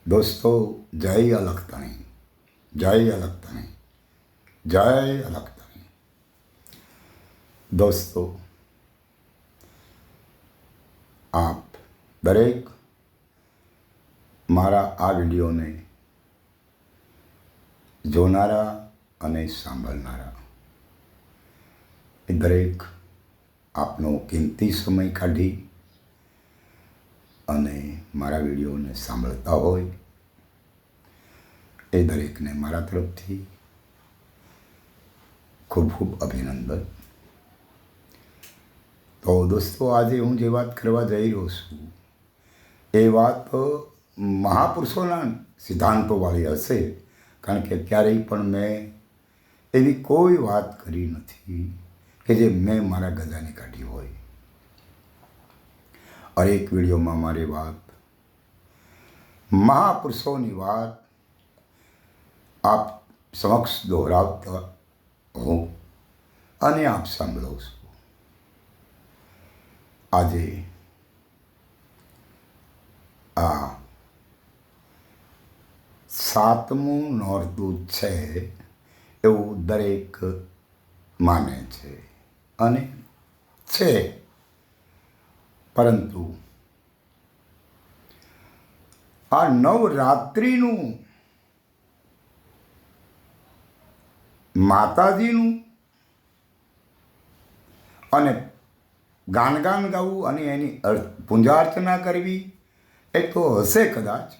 દોસ્તો, જય અલખતણી, જય અલખતણી, જય અલખતણી. દોસ્તો, આપ દરેક મારા આ વિડીયોને જોનારા અને સાંભળનારા એ દરેક આપનો કિંમતી સમય કાઢી અને મારા વિડીયોને સાંભળતા હોય એ દરેકને મારા તરફથી ખૂબ ખૂબ અભિનંદન. તો દોસ્તો, આજે હું જે વાત કરવા જઈ રહ્યો છું એ વાત મહાપુરુષોના સિદ્ધાંતોવાળી હશે, કારણ કે ક્યારેય પણ મેં એવી કોઈ વાત કરી નથી કે જે મેં મારા ગજાની કાઢી હોય. હરેક વિડીયોમાં મારી વાત, મહાપુરુષોની વાત આપ સમક્ષ દોહરાવતા હોઉં અને આપ સાંભળો છો. આજે આ 7મું નોરતું છે એવું દરેક માને છે અને છે, પરંતુ આ નવરાત્રિનું માતાજીનું અને ગાન ગાવું અને એની પૂજા અર્ચના કરવી એ તો હશે કદાચ,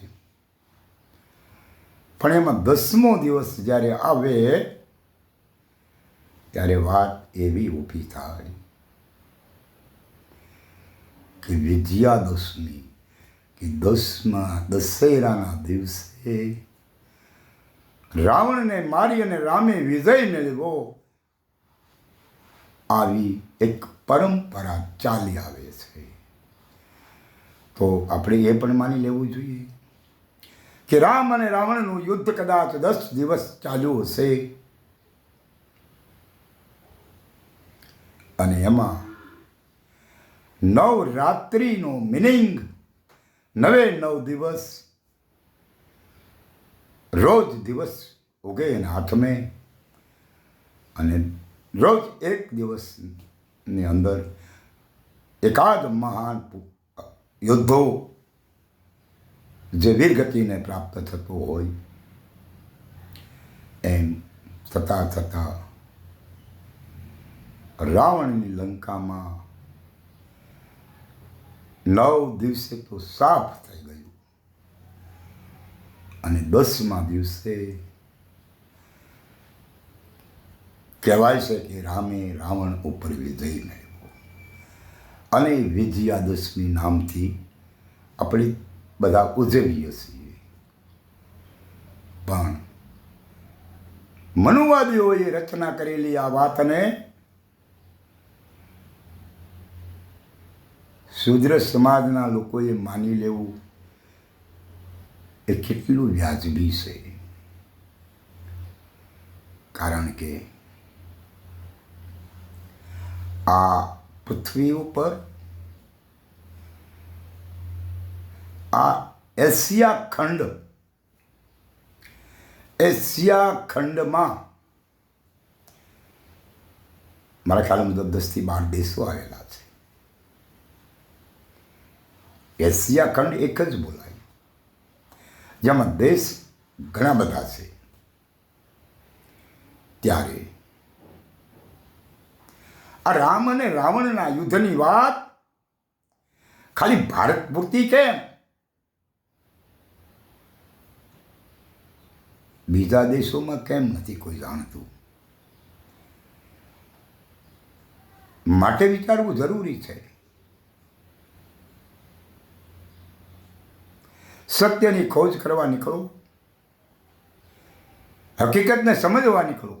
પણ એમાં 10મો દિવસ જ્યારે આવે ત્યારે વાત એવી ઊભી થાય કે વિજયાદશમી કે દશેરાના દિવસે રાવણને મારી અને રામે વિજય મેળવ્યો, આવી એક પરંપરા ચાલી આવે છે. તો આપણે એ પણ માની લેવું જોઈએ કે રામ અને રાવણનું યુદ્ધ કદાચ 10 દિવસ ચાલ્યું હશે અને એમાં નવરાત્રિનો મિનિંગ 9 દિવસ, રોજ દિવસ ઉગે એના હાથમે અને રોજ એક દિવસની અંદર એકાદ મહાન યુદ્ધો જે વીરગતિને પ્રાપ્ત થતો હોય, એમ થતાં થતાં રાવણની લંકામાં 9 દિવસે તો સાફ થઈ ગયું અને 10મા દિવસે કહેવાય છે કે રામે રાવણ ઉપર વિજય મેળવ્યો અને વિજયાદશમી નામથી આપણે બધા ઉજવીએ છીએ. પણ મનુવાદીઓએ રચના કરેલી આ વાતને શૂદ્ર સમાજના લોકોએ માની લેવું એ કેટલું વ્યાજબી છે, કારણ કે આ પૃથ્વી ઉપર આ એશિયા ખંડમાં મારા ખ્યાલ મુજબ 10 થી 12 દેશો આવેલા છે. એશિયા ખંડ એક જ બોલાય, જેમાં દેશ ઘણા બધા છે. ત્યારે આ રામ અને રાવણના યુદ્ધની વાત ખાલી ભારત પૂરતી કેમ, બીજા દેશોમાં કેમ નથી કોઈ જાણતું? માટે વિચારવું જરૂરી છે. સત્યની ખોજ કરવા નીકળો, હકીકતને સમજવા નીકળો.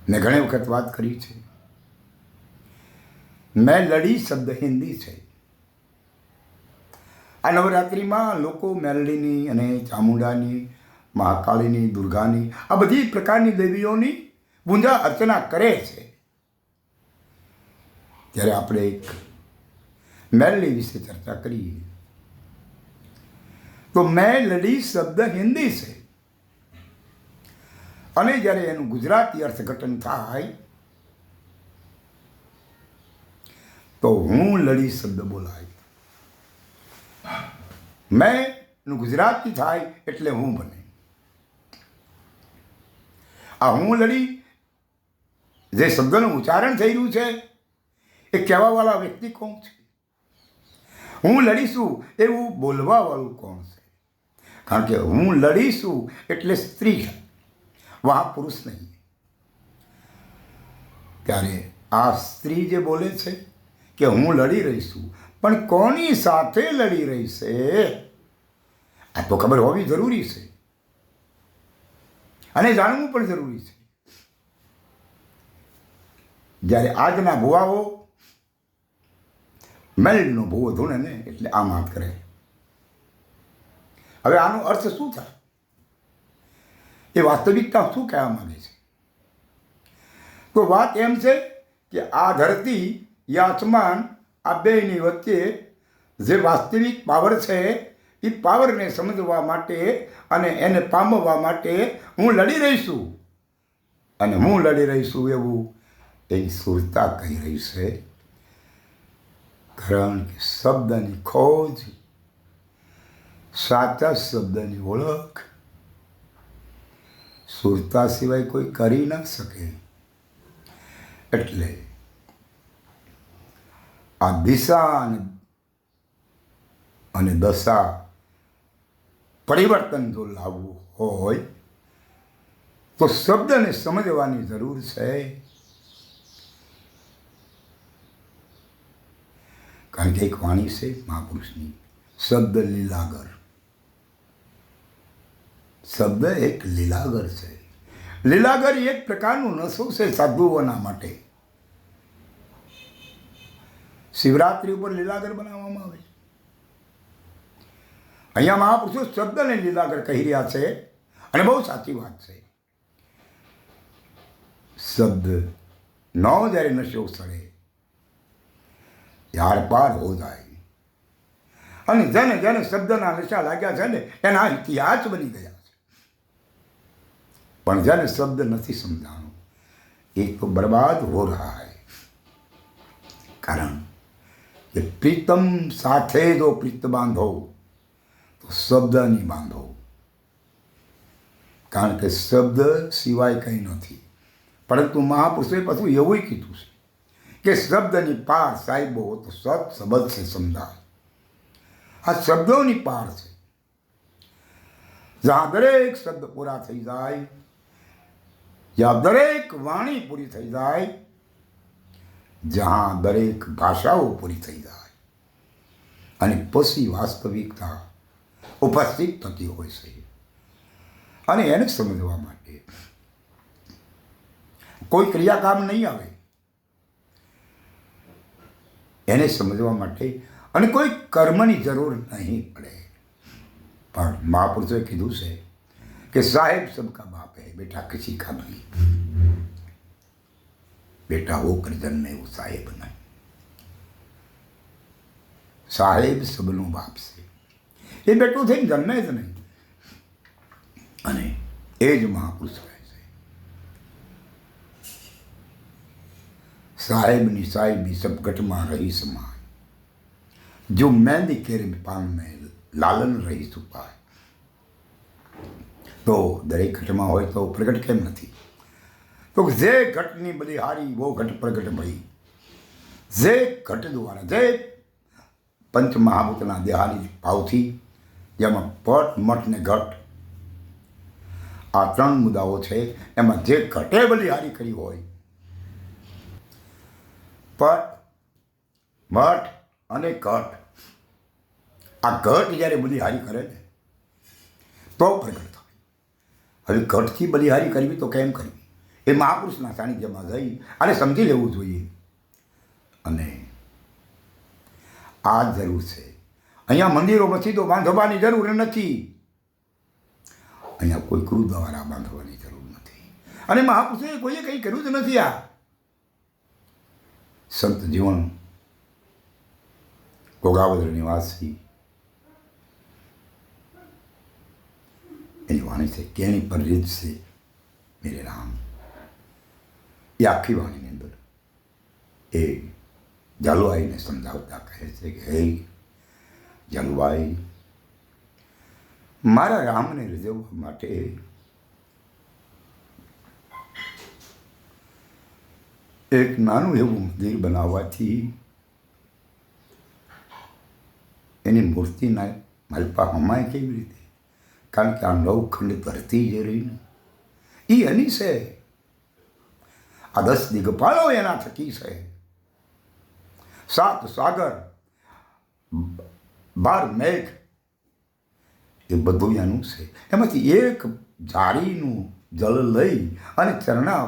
મેં ઘણી વખત વાત કરી છે, મેં લડી શબ્દ હિન્દી છે. આ નવરાત્રિમાં લોકો મેલડીની અને ચામુંડાની, મહાકાળીની, દુર્ગાની, આ બધી પ્રકારની દેવીઓની પૂજા અર્ચના કરે છે. ત્યારે આપણે એક મેલડી વિશે ચર્ચા કરીએ તો મેલડી શબ્દ હિન્દી છે અને જ્યારે એનું ગુજરાતી અર્થઘટન થાય તો હું લડી શબ્દ બોલાય. મેં નું ગુજરાતી થાય એટલે હું બને. આ હું લડી જે શબ્દનું ઉચ્ચારણ થઈ રહ્યું છે એ કહેવાવાળા વ્યક્તિ કોણ છે? હું લડીશું એવું બોલવાવાળું કોણ છે? કારણ કે હું લડીશું એટલે સ્ત્રી છે, વહાં પુરુષ નહીં. ત્યારે આ સ્ત્રી જે બોલે છે કે હું લડી રહી છું, પણ કોની સાથે લડી રહી છે આ તો ખબર હોવી જરૂરી છે અને જાણવું પણ જરૂરી છે. જ્યારે આજના ભુવાઓ મેલડીનો ભૂવો ધૂણે ને એટલે આમ વાત કરે. હવે આનો અર્થ શું થાય? એ વાસ્તવિકતા શું કહેવા માંગે છે? તો વાત એમ છે કે આ ધરતી યા આસમાન આ બેની વચ્ચે જે વાસ્તવિક પાવર છે એ પાવરને સમજવા માટે અને એને પામવા માટે હું લડી રહી છું. અને હું લડી રહી છું એવું એની સુરતા કહી રહી છે. કારણ કે શબ્દની ખોજ, સાચા શબ્દની ઓળખ સુરતા સિવાય કોઈ કરી ન શકે. એટલે આ દિશા અને દશા પરિવર્તન જો લાવવું હોય તો શબ્દને સમજવાની જરૂર છે. કારણ કે એક વાણી છે મહાપુરુષની, શબ્દ લીલાગર. શબ્દ એક લીલાગર છે. લીલાગર એક પ્રકારનું નશો છે સાધુઓના માટે. શિવરાત્રિ ઉપર લીલાગર બનાવવામાં આવે. અહીંયા મહાપુરુષો શબ્દને લીલાગર કહી રહ્યા છે અને બહુ સાચી વાત છે. શબ્દ નો જ્યારે નશો સડે યાર પાર હો જાય. અને જેને જેને શબ્દના નશા લાગ્યા છે ને એના ઇતિહાસ બની ગયા છે. પણ જેને શબ્દ નથી સમજાણો એ તો બर्बाद हो रहा है. કારણ કે પ્રીતમ સાથે જો પ્રીત બાંધો તો શબ્દ નહીં બાંધો. કારણ કે શબ્દ સિવાય કંઈ નથી. પરંતુ મહાપુરુષોએ પાછું એવું કીધું છે કે શબ્દની પાર સાહેબો તો સત શબ્દ છે સમજાય. આ શબ્દોની પાર છે. જ્યાં દરેક શબ્દ પૂરા થઈ જાય, જ્યાં દરેક વાણી પૂરી થઈ જાય, જ્યાં દરેક ભાષાઓ પૂરી થઈ જાય અને પછી વાસ્તવિકતા ઉપસ્થિત થતી હોય છે. અને એને સમજવા માટે કોઈ ક્રિયાકામ નહીં આવે. એને સમજવા માટે અને કોઈ કર્મની જરૂર નહીં પડે. પણ મહાપુરુષોએ કીધું છે કે સાહેબ સબકા બાપ હૈ, બેટા કિસી કા નહીં. બેટા હોકર જન્મે वो સાહેબ નહીં. સાહેબ સબનો બાપ છે. એ બેટું થઈને જન્મે જ નહીં. અને એ જ મહાપુરુષ કહે છે સાહેબની સાહેબી સબ ઘટમાં રહી સમાય, જો મહેંદી કેરે પાન में લાલન રહી છુપાય. તો દરેક ઘટમાં હોય તો પ્રગટ કેમ નથી? તો જે ઘટની બલિહારી વો ઘટ પ્રગટ ભઈ. જે ઘટ દ્વારા, જે પંચ મહાભૂતના દેહાની ભાવથી, જેમાં પટ મઠ ને ઘટ આ ત્રણ મુદ્દાઓ છે, એમાં જે ઘટે બલિહારી કરી હોય, પટ મઠ અને ઘટ, આ ઘટ જ્યારે બલિહારી કરે ને તો પ્રગટ થાય. હવે ઘટથી બલિહારી કરવી તો કેમ કરવી? એ મહાપુરુષના સાનિધ્યમાં જઈ અને સમજી લેવું જોઈએ. અને આ જરૂર છે. અહીંયા મંદિરો મસ્જિદો બાંધવાની જરૂર નથી. અહીંયા કોઈ ગુરુદ્વારા બાંધવાની જરૂર નથી. અને મહાપુરુષોએ કોઈએ કંઈ કર્યું જ નથી. આ સંત જીવન ઘોઘાવદર નિવાસી એની વાણી છે કેની પર રીત છે મેરે રામ. એ આખી વાણીની અંદર એ જાલુઆઈને સમજાવતા કહે છે કે હે જાલુઆઈ, મારા રામને રીઝવવા માટે એક નાનું એવું મંદિર બનાવવાથી એની મૂર્તિના માલપા હમાય કેવી રીતે? કારણ કે આ નવખંડ ધરતી જે રહી ને એ એની છે. આ 10 દિગ્પાલો એના થકી છે. 7 સાગર 12 મેઘ એ બધું એનું છે. એમાંથી એક ઝાડીનું જળ લઈ અને ચરણા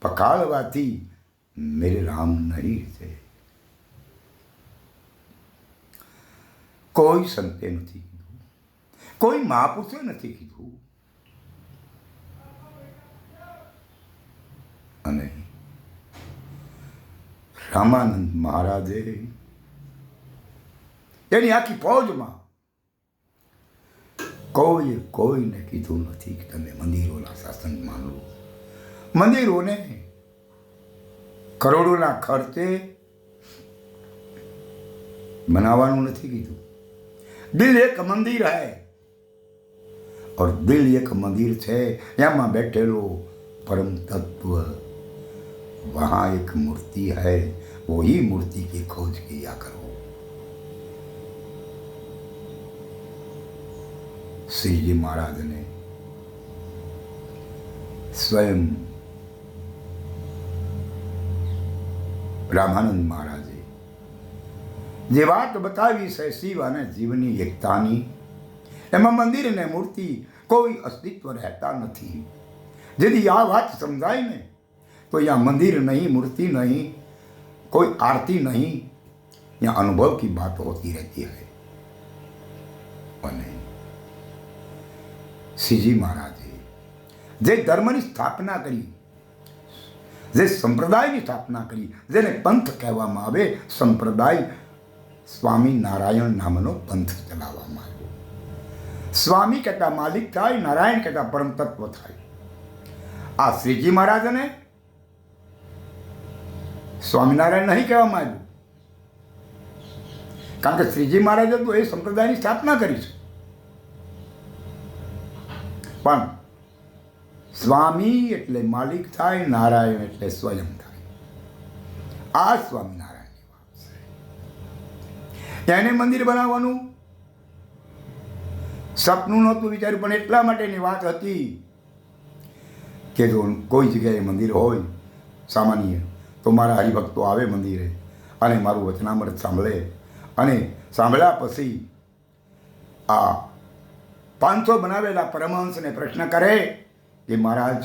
પકાળવાથી મેરે રામ નહીં છે. કોઈ સંતે નથી કીધું, કોઈ મહાપુરુષે નથી કીધું. અને રામાનંદ મહારાજે એની આખી ફૌજમાં કોઈને કીધું નથી કે તમે મંદિરોના શાસન માનો. મંદિરોને કરોડોના ખર્ચે બનાવવાનું નથી કીધું. દિલ એક મંદિર है और दिल एक मंदिर છે. એમાં બેઠેલો परम तत्व वहाँ एक मूर्ति है. वही मूर्ति की खोज किया करो. શ્રીજી મહારાજને સ્વયં રામાનંદ મહારાજે જે વાત બતાવી છે શિવ અને જીવની એકતાની, એમાં મંદિર અને મૂર્તિ કોઈ અસ્તિત્વ રહેતા નથી. यदि આ વાત સમજાય ને તો यहाँ मंदिर नहीं, मूर्ति नहीं, कोई आरती नहीं, यहाँ अनुभव की बात होती रहती है. અને શ્રીજી મહારાજે જે ધર્મની સ્થાપના કરી, જે સંપ્રદાયની સ્થાપના કરી, જેને પંથ કહેવામાં આવે, સંપ્રદાય સ્વામી નારાયણ નામનો પંથ ચલાવવામાં આવ્યો. સ્વામી કહેતા માલિક થાય, નારાયણ કહેતા પરમ તત્વ થાય. આ શ્રીજી મહારાજને સ્વામિનારાયણ નહીં કહેવામાં આવ્યું, કારણ કે શ્રીજી મહારાજે તો એ સંપ્રદાયની સ્થાપના કરી છે. પણ સ્વામી એટલે માલિક થાય, નારાયણ એટલે સ્વયં થાય. આ સ્વામિનારાયણની વાત છે. એને મંદિર બનાવવાનું સપનું નહોતું વિચાર્યું, પણ એટલા માટેની વાત હતી કે જો કોઈ જગ્યાએ મંદિર હોય સામાન્ય, તો મારા હરિભક્તો આવે મંદિરે અને મારું વચનામૃત સાંભળે, અને સાંભળ્યા પછી આ 500 બનાવેલા પરમહંસને પ્રશ્ન કરે કે મહારાજ,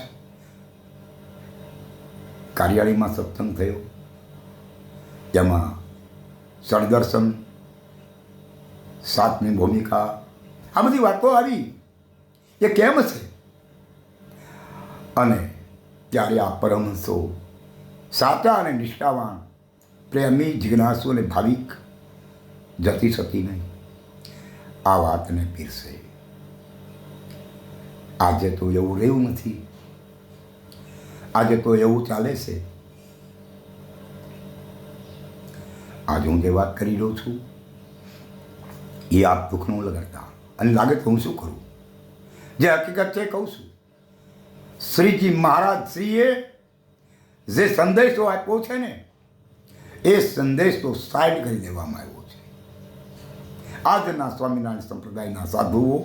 કાર્યાળીમાં સત્સંગ થયો, જેમાં સળદર્શન, 7મી ભૂમિકા, આ બધી વાતો આવી, એ કેમ છે? અને ત્યારે આ પરમહંસો સાચા અને નિષ્ઠાવાન, પ્રેમી, જિજ્ઞાસુ અને ભાવિક જતી સતી નહીં આ વાતને પીરસે. આજે તો એવું રહ્યું નથી. આજે તો એવું ચાલે છે. આજે હું જે વાત કરી રહ્યો છું એ આપ દુઃખ ન લગાડતા, અને લાગે તો હું શું કરું? જે હકીકત છે કહું છું. શ્રીજી મહારાજ શ્રીએ જે સંદેશો આપ્યો છે ને, એ સંદેશ તો સાઈડ કરી દેવામાં આવ્યો છે. આજના સ્વામિનારાયણ સંપ્રદાયના સાધુઓ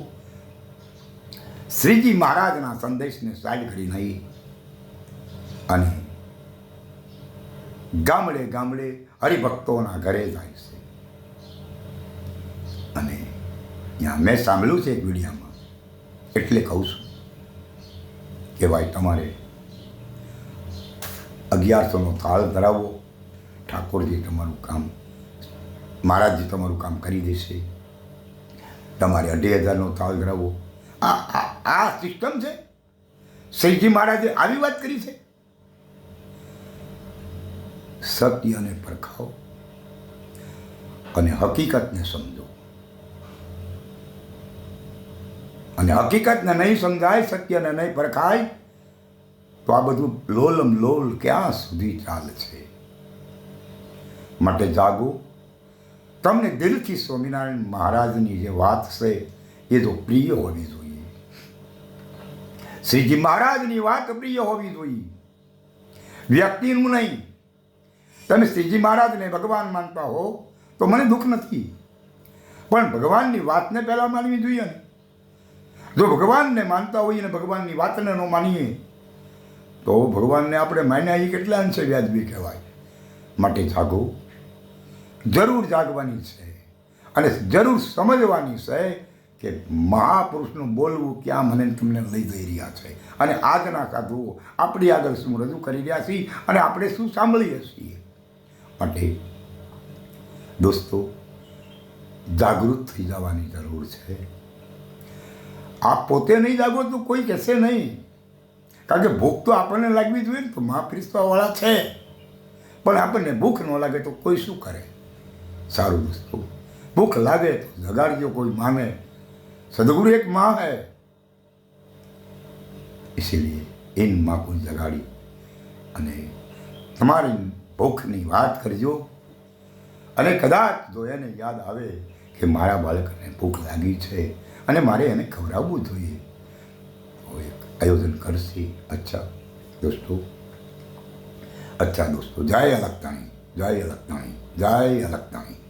શ્રીજી મહારાજના સંદેશને સાઈડ કરી નહીં, અને ગામડે ગામડે હરિભક્તોના ઘરે જાય છે. અને ત્યાં મેં સાંભળ્યું છે એક વિડીયામાં, એટલે કહું છું કે ભાઈ તમારે 1100નો થાળ ધરાવો, ઠાકોરજી તમારું કામ, મહારાજજી તમારું કામ કરી દેશે. તમારે 2500નો થાળ ધરાવો. આ સિસ્ટમ છે. શ્રીજી મહારાજે આવી વાત કરી છે. સત્યને પરખાવો. અને હકીકતને સમજો. અને હકીકતને નહીં સમજાય, સત્યને નહીં પરખાય, તો આ બધું લોલમ લોલ ક્યાં સુધી ચાલશે. માટે જાગો. તમને દિલથી સ્વામિનારાયણ મહારાજની જે વાત છે એ તો પ્રિય હોવી જોઈએ. શ્રીજી મહારાજની વાત પ્રિય હોવી જોઈએ, વ્યક્તિનું નહીં. તમે શ્રીજી મહારાજને ભગવાન માનતા હો તો મને દુઃખ નથી, પણ ભગવાનની વાતને પહેલાં માનવી જોઈએ ને. જો ભગવાનને માનતા હોઈએ ને ભગવાનની વાતને ન માનીએ તો ભગવાનને આપણે માન્યા એ કેટલા અંશે વ્યાજબી કહેવાય. માટે જાગો, જરૂર જાગવાની છે અને જરૂર સમજવાની છે કે મહાપુરુષનું બોલવું ક્યાં મને તમને લઈ જઈ રહ્યા છે, અને આજના સાધુઓ આપણી આગળ શું રજૂ કરી રહ્યા છીએ અને આપણે શું સાંભળીએ છીએ. માટે દોસ્તો, જાગૃત થઈ જવાની જરૂર છે. આપ પોતે નહીં જાગો તો કોઈ કહેશે નહીં, કારણ કે ભૂખ તો આપણને લાગવી જોઈએ ને. તો મહાપરિશ્વાવાળા છે, પણ આપણને ભૂખ ન લાગે તો કોઈ શું કરે. સારું દોસ્તો, ભૂખ લાગે તો જગાડજો, કોઈ માને. સદગુરુ એક माँ है, इसीलिए इन माँ को જગાડી અને તમારી ભૂખની વાત કરજો. અને કદાચ જો એને યાદ આવે કે મારા બાળકને ભૂખ લાગી છે અને મારે એને ખવડાવવું જોઈએ તો એક આયોજન કરશે. અચ્છા દોસ્તો, જય અલગતાણી, જય અલગતાણી, જય અલગતાણી.